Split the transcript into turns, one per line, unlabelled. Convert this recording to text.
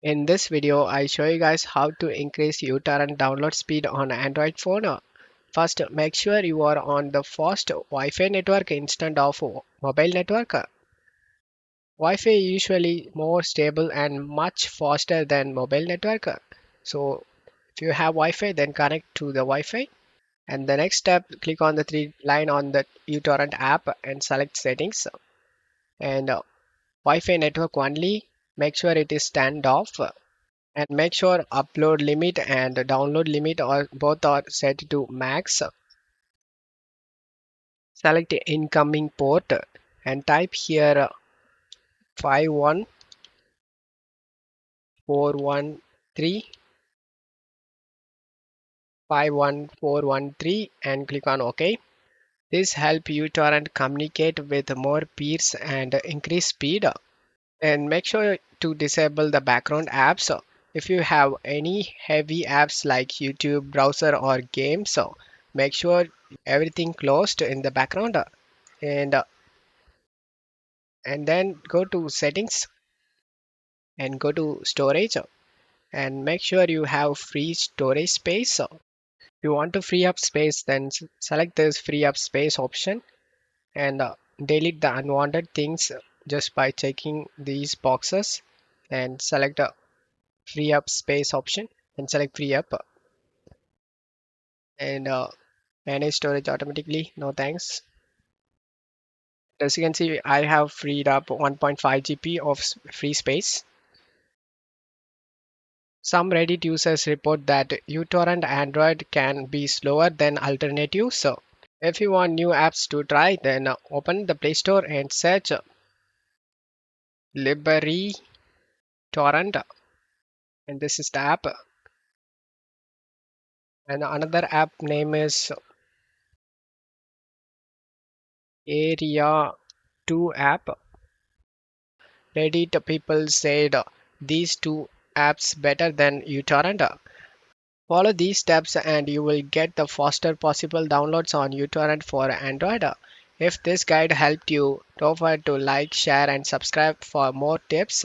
In this video, I show you guys how to increase uTorrent download speed on Android phone. First, make sure you are on the fast Wi-Fi network instead of mobile network. Wi-Fi is usually more stable and much faster than mobile network. So, if you have Wi-Fi, then connect to the Wi-Fi. And the next step, click on the three line on the uTorrent app and select settings. And Wi-Fi network only. Make sure it is turned off and make sure upload limit and download limit or both are set to max. Select incoming port and type here 51413 51413 and click on OK. This help you torrent communicate with more peers and increase speed. And make sure to disable the background apps. If you have any heavy apps like YouTube browser or games, so make sure everything closed in the background. And uh, and then go to settings and go to storage and make sure you have free storage space. If you want to free up space, then select this free up space option and delete the unwanted things just by checking these boxes and select free up space option and select free up and manage storage automatically. No thanks. As you can see, I have freed up 1.5 GB of free space. Some Reddit users report that uTorrent Android can be slower than alternatives. So if you want new apps to try, then open the Play Store and search Library Torrent, and this is the app. And another app name is Area 2 app. Reddit people said these two apps better than uTorrent. Follow these steps and you will get the faster possible downloads on uTorrent for Android. If this guide helped you, don't forget to like, share and subscribe for more tips.